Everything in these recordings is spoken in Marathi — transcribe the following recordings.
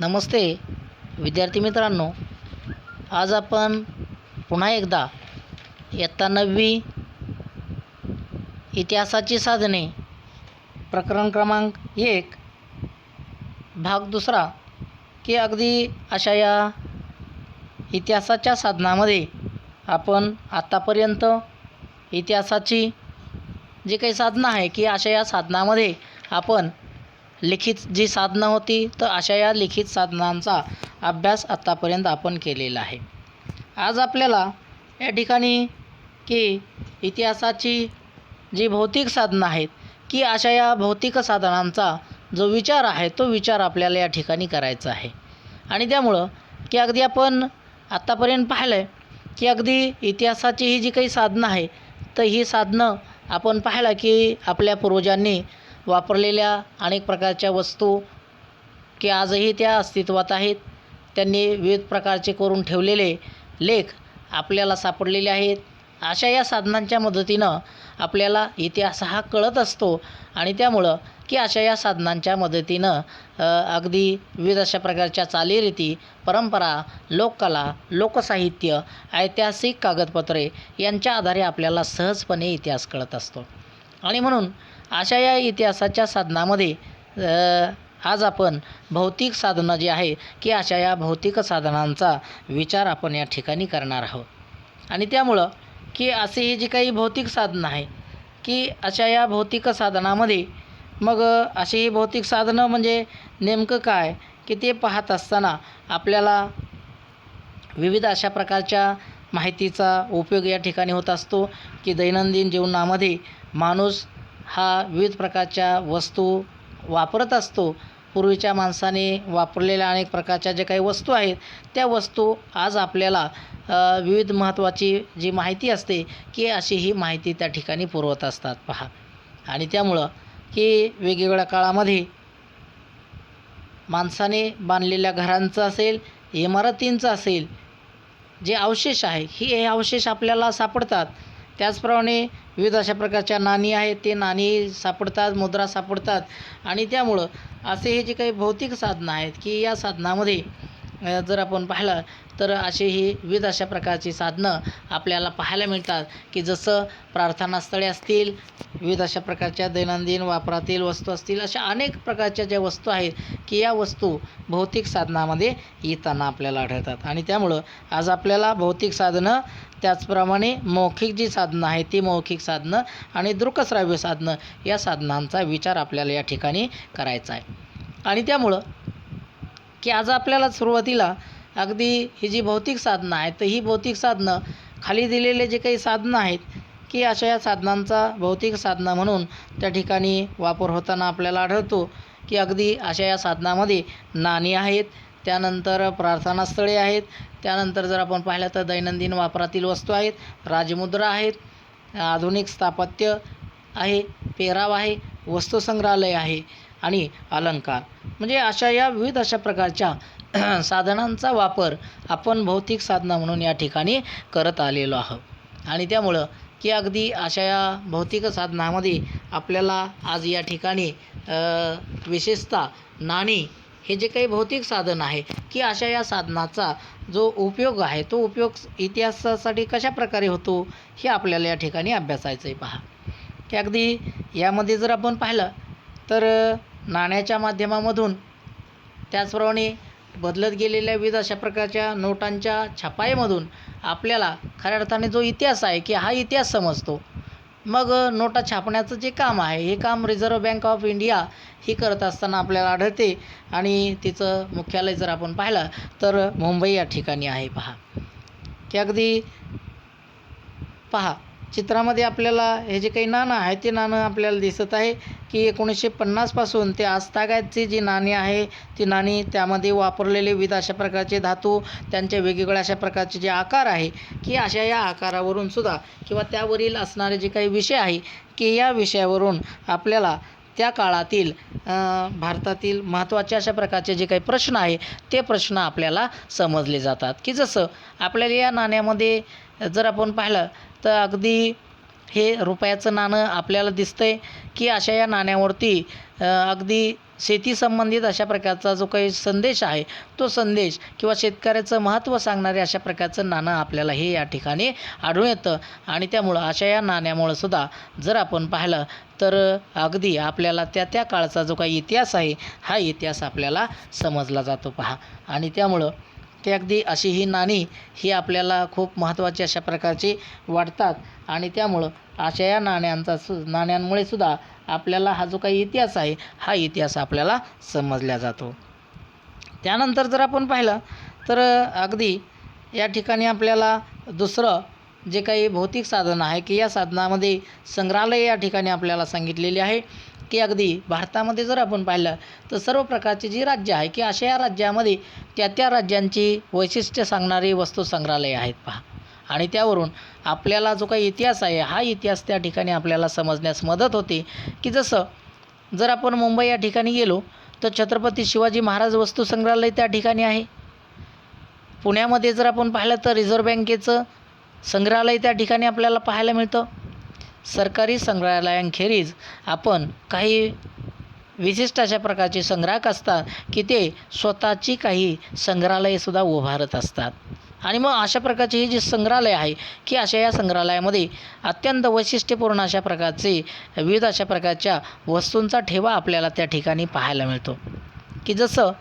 नमस्ते विद्यार्थी मित्रांनो, आज आपण पुन्हा एकदा इयत्ता 9वी इतिहासाची साधने प्रकरण क्रमांक 1 भाग 2 की अगदी अशा या इतिहासाच्या साधनामध्ये आपण आत्तापर्यंत इतिहासाची जी काही साधनं आहे की अशा या साधनामध्ये आपण लिखित जी साधनं होती तर अशा या लिखित साधनांचा अभ्यास आत्तापर्यंत आपण केलेला आहे। आज आपल्याला या ठिकाणी की इतिहासाची जी भौतिक साधनं आहेत की अशा या भौतिक साधनांचा जो विचार आहे तो विचार आपल्याला या ठिकाणी करायचा आहे। आणि त्यामुळं की अगदी आपण आत्तापर्यंत पाहिलं आहे की अगदी इतिहासाची ही जी काही साधनं आहे तर ही साधनं आपण पाहिलं की आपल्या पूर्वजांनी वापरलेल्या अनेक प्रकारच्या वस्तू की आजही त्या अस्तित्वात आहेत। त्यांनी विविध प्रकारचे करून ठेवलेले लेख आपल्याला सापडलेले आहेत। अशा या साधनांच्या मदतीनं आपल्याला इतिहास हा कळत असतो। आणि त्यामुळं की अशा या साधनांच्या मदतीनं अगदी विविध अशा प्रकारच्या चालीरीती, परंपरा, लोककला, लोकसाहित्य, ऐतिहासिक कागदपत्रे यांच्या आधारे आपल्याला सहजपणे इतिहास कळत असतो। आणि म्हणून अशा या इतिहासाच्या साधनामध्ये आज आपण भौतिक साधनं जी आहे की अशा या भौतिक साधनांचा विचार आपण या ठिकाणी करणार आहोत। आणि त्यामुळं की अशी ही जी काही भौतिक साधनं आहे की अशा या भौतिक साधनामध्ये मग अशी ही भौतिक साधनं म्हणजे नेमकं काय की ते पाहत असताना आपल्याला विविध अशा प्रकारच्या माहितीचा उपयोग या ठिकाणी होत असतो की दैनंदिन जीवनामध्ये माणूस हा विविध प्रकारच्या वस्तू वापरत असतो। पूर्वीच्या माणसाने वापरलेल्या अनेक प्रकारच्या ज्या काही वस्तू आहेत त्या वस्तू आज आपल्याला विविध महत्त्वाची जी माहिती असते की अशी ही माहिती त्या ठिकाणी पुरवत असतात पहा। आणि त्यामुळं की वेगवेगळ्या काळामध्ये माणसाने बांधलेल्या घरांचं असेल, इमारतींचं असेल, जे अवशेष आहे हे अवशेष आपल्याला सापडतात। त्याचप्रमाणे विविध अशा प्रकारच्या नाणी आहेत ते नाणी सापडतात, मुद्रा सापडतात। आणि त्यामुळं असे हे जे काही भौतिक साधनं आहेत की या साधनामध्ये जर आपण पाहिलं तर असे ही विविध अशा प्रकारची साधनं आपल्याला पाहायला मिळतात की जसं प्रार्थनास्थळे असतील, विविध अशा प्रकारच्या दैनंदिन वापरातील वस्तू असतील, अशा अनेक प्रकारच्या ज्या वस्तू आहेत की या वस्तू भौतिक साधनामध्ये येताना आपल्याला आढळतात। आणि त्यामुळं आज आपल्याला भौतिक साधनं त्याचप्रमाणे मौखिक जी साधनं आहेत ती मौखिक साधनं आणि दृकश्राव्य साधनं या साधनांचा विचार आपल्याला या ठिकाणी करायचा आहे। आणि त्यामुळं की आज आपल्याला सुरुवातीला अगदी ही जी भौतिक साधनं आहेत तर ही भौतिक साधनं खाली दिलेले जे काही साधनं आहेत की अशा या साधनांचा भौतिक साधनं म्हणून त्या ठिकाणी वापर होताना आपल्याला आढळतो की अगदी अशा या साधनामध्ये नाणी आहेत, त्यानंतर प्रार्थनास्थळे आहेत, त्यानंतर जर आपण पाहिलं तर दैनंदिन वापरातील वस्तू आहेत, राजमुद्रा आहेत, आधुनिक स्थापत्य आहे, पेहराव आहे, वस्तुसंग्रहालय आहे आणि अलंकार, म्हणजे अशा या विविध अशा प्रकारच्या साधनांचा वापर आपण भौतिक साधनं म्हणून या ठिकाणी करत आलेलो आहोत। आणि त्यामुळं की अगदी अशा या भौतिक साधनामध्ये आपल्याला आज या ठिकाणी विशेषतः नाणी हे जे काही भौतिक साधन आहे की अशा या साधनाचा जो उपयोग आहे तो उपयोग इतिहासासाठी कशा प्रकारे होतो हे आपल्याला या ठिकाणी अभ्यासायचं आहे पहा। की अगदी यामध्ये जर आपण पाहिलं तर नाण्याच्या माध्यमामधून, त्याचप्रमाणे बदलत गेलेल्या विविध अशा प्रकारच्या नोटांच्या छपाईमधून आपल्याला खऱ्या अर्थाने जो इतिहास आहे की हा इतिहास समजतो। मग नोटा छापण्याचं जे काम आहे हे काम रिझर्व्ह बँक ऑफ इंडिया ही करत असताना आपल्याला आढळते। आणि तिचं मुख्यालय जर आपण पाहिलं तर मुंबई या ठिकाणी आहे पहा। की अगदी पहा चित्रामध्ये आपल्याला हे जे काही नाणं आहे ते नाणं आपल्याला दिसत आहे की 1950 पासून ते आजतागायतची जी नाणी आहे ती नाणी त्यामध्ये वापरलेले विविध अशा प्रकारचे धातू, त्यांचे वेगवेगळ्या अशा प्रकारचे जे आकार आहे की अशा या आकारावरून सुद्धा किंवा त्यावरील असणारे जे काही विषय आहे की या विषयावरून आपल्याला त्या काळातील भारतातील महत्त्वाचे अशा प्रकारचे जे काही प्रश्न आहे ते प्रश्न आपल्याला समजले जातात। की जसं आपल्याला या नाण्यामध्ये जर आपण पाहिलं तर अगदी हे रुपयाचं नाणं आपल्याला दिसतंय की अशा या नाण्यावरती अगदी शेती संबंधित अशा प्रकारचा जो काही संदेश आहे तो संदेश किंवा शेतकऱ्याचं महत्त्व सांगणारे अशा प्रकारचं नाणं आपल्याला हे या ठिकाणी आढळून येतं. आणि त्यामुळं अशा या नाण्यामुळं सुद्धा जर आपण पाहिलं तर अगदी आपल्याला त्या काळचा जो काही इतिहास आहे हा इतिहास आपल्याला समजला जातो पहा. आणि त्यामुळं ते अगदी अशी ही नाणी ही आपल्याला खूप महत्त्वाची अशा प्रकारची वाटतात. आणि त्यामुळं अशा या नाण्यांमुळे सुद्धा आपल्याला हा जो काही इतिहास आहे हा इतिहास आपल्याला समजला जातो. त्यानंतर जर आपण पाहिलं तर अगदी या ठिकाणी आपल्याला दुसरं जे काही भौतिक साधन आहे की या साधनामध्ये संग्रहालय या ठिकाणी आपल्याला सांगितलेले आहे की अगदी भारतामध्ये जर आपण पाहिलं तर सर्व प्रकारची जी राज्य आहे की अशा या राज्यामध्ये त्या राज्यांची वैशिष्ट्य सांगणारी वस्तू संग्रहालय आहेत पहा. आणि त्यावरून आपल्याला जो काही इतिहास आहे हा इतिहास त्या ठिकाणी आपल्याला समजण्यास मदत होते. की जसं जर आपण मुंबई या ठिकाणी गेलो तर छत्रपती शिवाजी महाराज वस्तू संग्रहालय त्या ठिकाणी आहे. पुण्यामध्ये जर आपण पाहिलं तर रिझर्व्ह बँकेचं संग्रहालय त्या ठिकाणी आपल्याला पाहायला मिळतं. सरकारी संग्रहालयांखेरीज आपण काही विशिष्ट अशा प्रकारचे संग्राहक असतात की ते स्वतःची काही संग्रहालयेसुद्धा उभारत असतात. आणि मग अशा प्रकारची ही जी संग्रहालय आहे की अशा या संग्रहालयामध्ये अत्यंत वैशिष्ट्यपूर्ण अशा प्रकारचे विविध अशा प्रकारच्या वस्तूंचा ठेवा आपल्याला त्या ठिकाणी पाहायला मिळतो. की जसं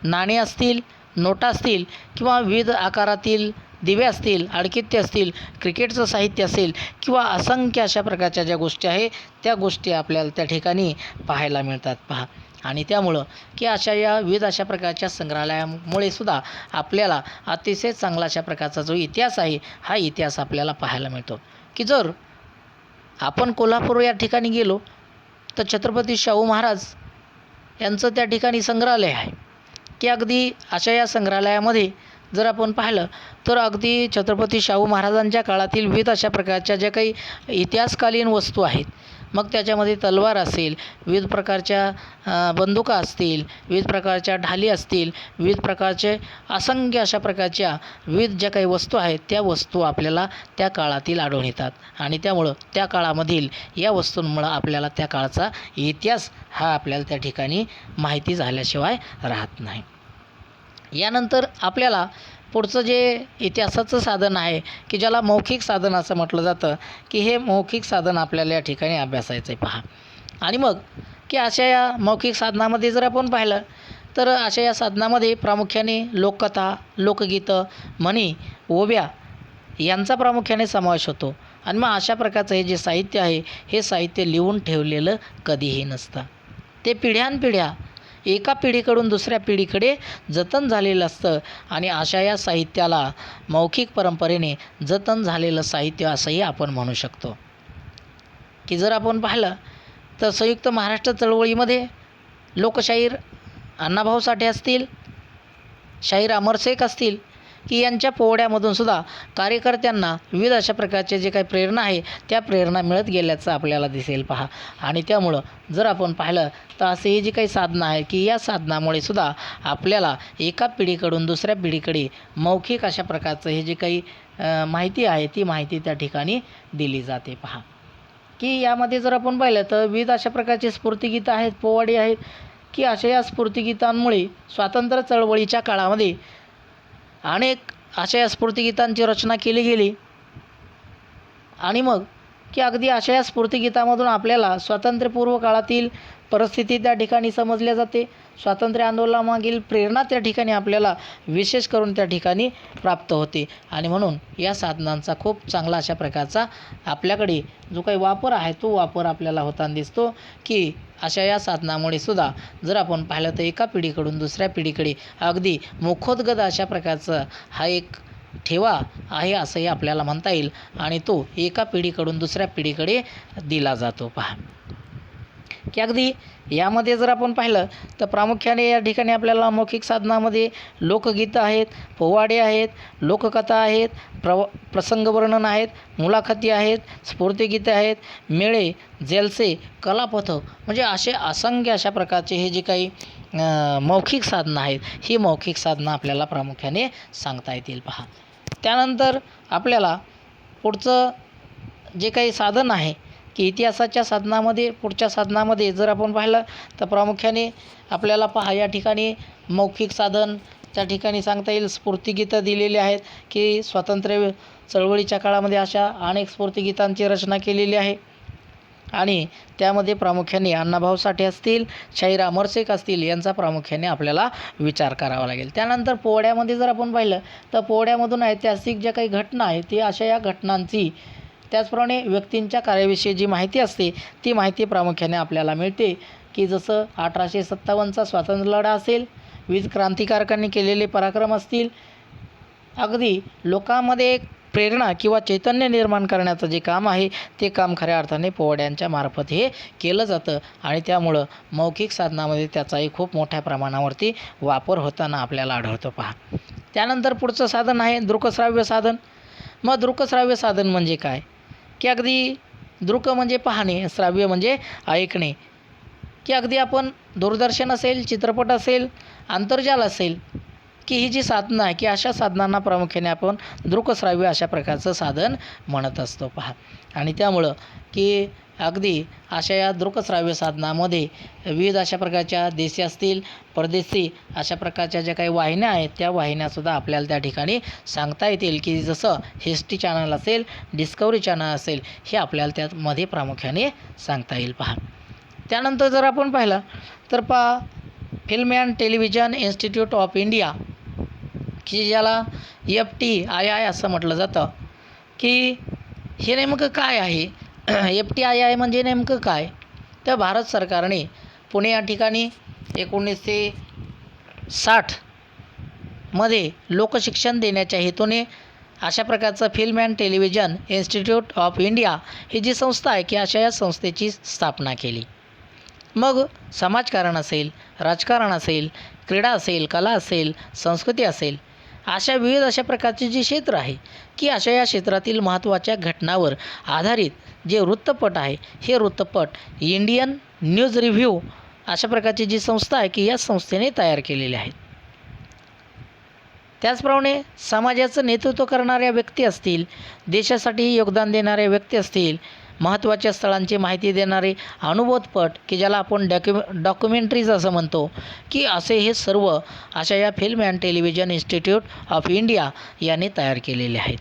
नाणी असतील, नोटा असतील किंवा विविध आकारातील दिवे असतील, आडकित्ते असतील, क्रिकेटचं साहित्य असेल किंवा असंख्य अशा प्रकारच्या ज्या गोष्टी आहेत त्या गोष्टी आपल्याला त्या ठिकाणी पाहायला मिळतात पहा. आणि त्यामुळं की अशा या विविध अशा प्रकारच्या संग्रहालयामुळे सुद्धा आपल्याला अतिशय चांगला अशा प्रकारचा जो इतिहास आहे हा इतिहास आपल्याला पाहायला मिळतो. की जर आपण कोल्हापूर या ठिकाणी गेलो तर छत्रपती शाहू महाराज यांचं त्या ठिकाणी संग्रहालय आहे. की अगदी अशा या संग्रहालयामध्ये जर आपण पाहिलं तर अगदी छत्रपती शाहू महाराजांच्या काळातील विविध अशा प्रकारच्या ज्या काही इतिहासकालीन वस्तू आहेत, मग त्याच्यामध्ये तलवार असेल, विविध प्रकारच्या बंदुका असतील, विविध प्रकारच्या ढाली असतील, विविध प्रकारचे असंख्य अशा प्रकारच्या विविध ज्या काही वस्तू आहेत त्या वस्तू आपल्याला त्या काळातील आढळून येतात. आणि त्यामुळं त्या काळामधील या वस्तूंमुळं आपल्याला त्या काळाचा इतिहास हा आपल्याला त्या ठिकाणी माहिती झाल्याशिवाय राहत नाही. यानंतर आपल्याला पुढचं जे इतिहासाचं साधन आहे की ज्याला मौखिक साधन असं म्हटलं जातं की हे मौखिक साधन आपल्याला या ठिकाणी अभ्यासायचं आहे पहा. आणि मग की अशा या मौखिक साधनामध्ये जर आपण पाहिलं तर अशा या साधनामध्ये प्रामुख्याने लोककथा, लोकगीतं, म्हणी, ओव्या यांचा प्रामुख्याने समावेश होतो. आणि मग अशा प्रकारचं हे जे साहित्य आहे हे साहित्य लिहून ठेवलेलं कधीही नसतं. ते पिढ्यानपिढ्या एका पिढीकडून दुसऱ्या पिढीकडे जतन झालेलं असतं. आणि अशा या साहित्याला मौखिक परंपरेने जतन झालेलं साहित्य असंही आपण म्हणू शकतो. की जर आपण पाहिलं तर संयुक्त महाराष्ट्र चळवळीमध्ये लोकशाहीर अण्णाभाऊ साठे असतील, शाहीर अमर शेख असतील की यांच्या पोवाड्यामधून सुद्धा कार्यकर्त्यांना विविध अशा प्रकारचे जे काही प्रेरणा आहे त्या प्रेरणा मिळत गेल्याचं आपल्याला दिसेल पहा. आणि त्यामुळं जर आपण पाहिलं तर असे ही जी काही साधनं आहे की या साधनामुळे सुद्धा आपल्याला एका पिढीकडून दुसऱ्या पिढीकडे मौखिक अशा प्रकारचं हे जे काही माहिती आहे ती माहिती त्या ठिकाणी दिली जाते पहा. की यामध्ये जर आपण पाहिलं तर विविध अशा प्रकारचे स्फूर्तिगीतं आहेत, पोवाडे आहेत की अशा या स्फूर्तिगीतांमुळे स्वातंत्र्य चळवळीच्या काळामध्ये अनेक अशा या स्फूर्तिगीतांची रचना केली गेली. आणि मग की अगदी अशा या स्फूर्तिगीतामधून आपल्याला स्वातंत्र्यपूर्व काळातील परिस्थिती त्या ठिकाणी समजल्या जाते. स्वातंत्र्य आंदोलनामागील प्रेरणा त्या ठिकाणी आपल्याला विशेष करून त्या ठिकाणी प्राप्त होते. आणि म्हणून या साधनांचा खूप चांगला अशा प्रकारचा आपल्याकडे जो काही वापर आहे तो वापर आपल्याला होताना दिसतो. की अशा या साधनामुळे सुद्धा जर आपण पाहिलं तर एका पिढीकडून दुसऱ्या पिढीकडे अगदी मुखोद्गत अशा प्रकारचा हा एक ठेवा आहे असंही आपल्याला म्हणता येईल. आणि तो एका पिढीकडून दुसऱ्या पिढीकडे दिला जातो पहा. की अगदी यामध्ये जर आपण पाहिलं तर प्रामुख्याने या ठिकाणी आपल्याला मौखिक साधनामध्ये लोकगीतं आहेत, पोवाडे आहेत, लोककथा आहेत, प्रसंगवर्णन आहेत, मुलाखती आहेत, स्फूर्तिगीतं आहेत, मेळे, जलसे, कलापथक म्हणजे असे असंख्य अशा प्रकारचे हे जे काही मौखिक साधनं आहेत ही मौखिक साधनं आपल्याला प्रामुख्याने सांगता येतील पहा. त्यानंतर आपल्याला पुढचं जे काही साधन आहे की इतिहासाच्या साधनामध्ये पुढच्या साधनामध्ये जर आपण पाहिलं तर प्रामुख्याने आपल्याला पहा या ठिकाणी मौखिक साधन त्या ठिकाणी सांगता येईल. स्फूर्तिगीतं दिलेली आहेत की स्वातंत्र्य चळवळीच्या काळामध्ये अशा अनेक स्फूर्तिगीतांची रचना केलेली आहे आणि त्यामध्ये प्रामुख्याने अण्णाभाऊ साठे असतील, शाहीर अमर शेख असतील यांचा प्रामुख्याने आपल्याला विचार करावा लागेल. त्यानंतर पोवाड्यामध्ये जर आपण पाहिलं तर पोवाड्यामधून ऐतिहासिक ज्या काही घटना आहेत ती अशा या घटनांची त्याचप्रमाणे व्यक्तींच्या कार्याविषयी जी माहिती असते ती माहिती प्रामुख्याने आपल्याला मिळते की जसं 1857चा स्वातंत्र्य लढा असेल, विविध क्रांतिकारकांनी केलेले पराक्रम असतील, अगदी लोकांमध्ये एक प्रेरणा किंवा चैतन्य निर्माण करण्याचं जे काम आहे ते काम खऱ्या अर्थाने पोवाड्यांच्या मार्फत हे केलं जातं आणि त्यामुळं मौखिक साधनामध्ये त्याचाही खूप मोठ्या प्रमाणावरती वापर होताना आपल्याला आढळतो पहा. त्यानंतर पुढचं साधन आहे दृकश्राव्य साधन. मग दृकश्राव्य साधन म्हणजे काय की अगदी दृक म्हणजे पाहणे, श्राव्य म्हणजे ऐकणे, की अगदी आपण दूरदर्शन असेल, चित्रपट असेल, आंतरजाल असेल की ही जी साधनं आहे की अशा साधनांना प्रामुख्याने आपण दृकश्राव्य अशा प्रकारचं साधन म्हणत असतो पहा. आणि त्यामुळं की अगदी अशा या दृकश्राव्य साधनामध्ये विविध अशा प्रकारच्या देशी असतील, परदेशी अशा प्रकारच्या ज्या काही वाहिन्या आहेत त्या वाहिन्यासुद्धा आपल्याला त्या ठिकाणी सांगता येतील की जसं हिस्ट्री चॅनल असेल, डिस्कवरी चॅनल असेल हे आपल्याला त्यामध्ये प्रामुख्याने सांगता येईल पहा. त्यानंतर जर आपण पाहिलं तर पहा film and television institute of India की ज्याला FTII असं म्हटलं जातं की हे नेमकं काय आहे. FTII म्हणजे नेमकं काय तर भारत सरकारने पुणे या ठिकाणी 1960 मध्ये लोकशिक्षण देण्याच्या हेतूने अशा प्रकारचं film and television institute of India ही जी संस्था आहे की अशा या संस्थेची स्थापना केली. मग समाजकारण असेल, राजकारण असेल, क्रीडा असेल, कला असेल, संस्कृती असेल अशा विविध अशा प्रकारचे जे क्षेत्र आहे की अशा या क्षेत्रातील महत्त्वाच्या घटनावर आधारित जे वृत्तपट आहे हे वृत्तपट इंडियन न्यूज रिव्ह्यू अशा प्रकारची जी संस्था आहे की या संस्थेने तयार केलेली आहेत. त्याचप्रमाणे समाजाचं नेतृत्व करणाऱ्या व्यक्ती असतील, देशासाठी योगदान देणाऱ्या व्यक्ती असतील, महत्त्वाच्या स्थळांची माहिती देणारे अनुभवपट की ज्याला आपण डॉक्युमेंटरीज असं म्हणतो की असे हे सर्व अशा या film and television institute of India याने तयार केलेले आहेत.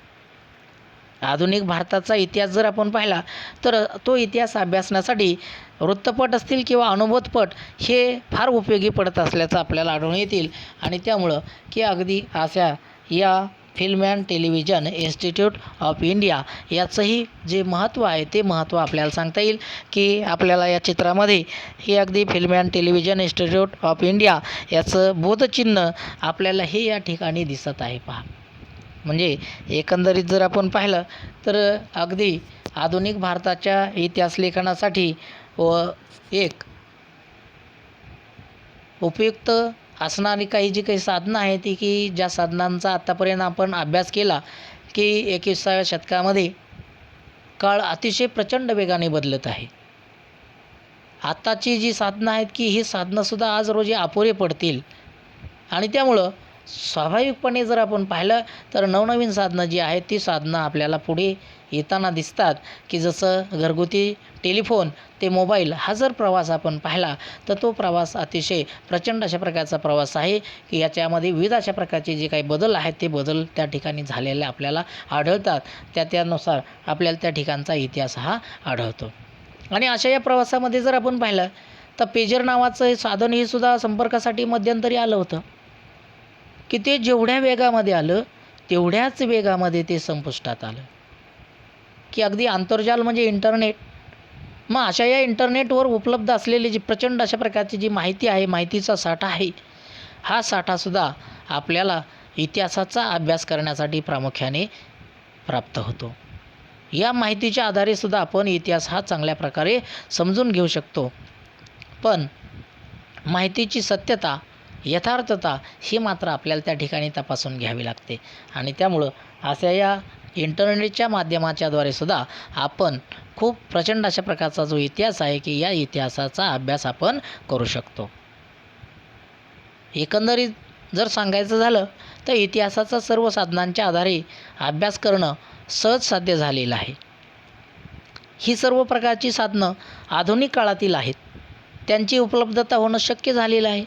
आधुनिक भारताचा इतिहास जर आपण पाहिला तर तो इतिहास अभ्यासण्यासाठी वृत्तपट असतील किंवा अनुभवपट हे फार उपयोगी पडत असल्याचं आपल्याला आढळून येतील आणि त्यामुळं की अगदी अशा या film and television institute of India याचंही जे महत्त्व आहे ते महत्त्व आपल्याला सांगता येईल की आपल्याला या चित्रामध्ये हे अगदी film and television institute of India याचं बोधचिन्ह आपल्याला हे या ठिकाणी दिसत आहे पहा. म्हणजे एकंदरीत जर आपण पाहिलं तर अगदी आधुनिक भारताच्या इतिहास लेखनासाठी व एक उपयुक्त असणारी काही जी काही साधनं आहेत ती की ज्या साधनांचा आत्तापर्यंत आपण अभ्यास केला की 21व्या शतकामध्ये काळ अतिशय प्रचंड वेगाने बदलत आहे. आत्ताची जी साधनं आहेत की ही साधनंसुद्धा आज रोजी अपुरे पडतील आणि त्यामुळं स्वाभाविकपणे जर आपण पाहिलं तर नवनवीन साधनं जी आहेत ती साधनं आपल्याला पुढे येताना दिसतात की जसं घरगुती टेलिफोन ते मोबाईल हा जर प्रवास आपण पाहिला तर तो प्रवास अतिशय प्रचंड अशा प्रकारचा प्रवास आहे की याच्यामध्ये विविध अशा प्रकारचे जे काही बदल आहेत ते बदल त्या ठिकाणी झालेले आपल्याला आढळतात. त्यानुसार आपल्याला त्या ठिकाणचा इतिहास हा आढळतो. आणि अशा या प्रवासामध्ये जर आपण पाहिलं तर पेजर नावाचं हे साधन हे सुद्धा संपर्कासाठी मध्यंतरी आलं होतं की ते जेवढ्या वेगामध्ये आलं तेवढ्याच वेगामध्ये ते संपुष्टात आलं की अगदी आंतरजाल म्हणजे इंटरनेट. मग अशा या इंटरनेटवर उपलब्ध असलेली जी प्रचंड अशा प्रकारची जी माहिती आहे, माहितीचा साठा आहे, हा साठासुद्धा आपल्याला इतिहासाचा अभ्यास करण्यासाठी प्रामुख्याने प्राप्त होतो. या माहितीच्या आधारेसुद्धा आपण इतिहास हा चांगल्या प्रकारे समजून घेऊ शकतो. पण माहितीची सत्यता, यथार्थता ही मात्र आपल्याला त्या ठिकाणी तपासून घ्यावी लागते आणि त्यामुळं अशा या इंटरनेटच्या माध्यमाच्याद्वारे सुद्धा आपण खूप प्रचंड अशा प्रकारचा जो इतिहास आहे की या इतिहासाचा अभ्यास आपण करू शकतो. एकंदरीत जर सांगायचं झालं तर इतिहासाचा सर्व साधनांच्या आधारे अभ्यास करणं सहज साध्य झालेलं आहे. ही सर्व प्रकारची साधनं आधुनिक काळातील आहेत. त्यांची उपलब्धता होणं शक्य झालेलं आहे.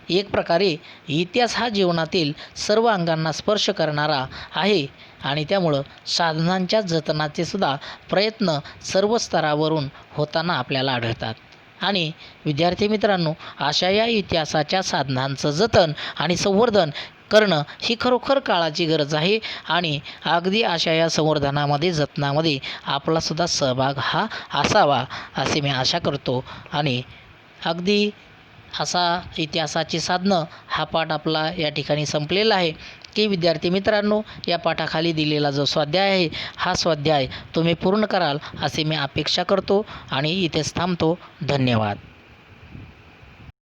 एक प्रकारे इतिहास हा जीवनातील सर्व अंगांना स्पर्श करणारा आहे आणि त्यामुळं साधनांच्या जतनाचे सुद्धा प्रयत्न सर्व स्तरावरून होताना आपल्याला आढळतात. आणि विद्यार्थी मित्रांनो, अशा या इतिहासाच्या साधनांचं जतन आणि संवर्धन करणं ही खरोखर काळाची गरज आहे आणि अगदी अशा या संवर्धनामध्ये जतनामध्ये आपलासुद्धा सहभाग हा असावा असे मी आशा करतो. आणि अगदी असा इतिहासाची साधनं हा पाठ आपला या ठिकाणी संपलेला आहे की विद्यार्थी मित्रांनो, या पाठाखाली दिलेला जो स्वाध्याय आहे हा स्वाध्याय तुम्ही पूर्ण कराल असे मी अपेक्षा करतो आणि इथेच थांबतो. धन्यवाद.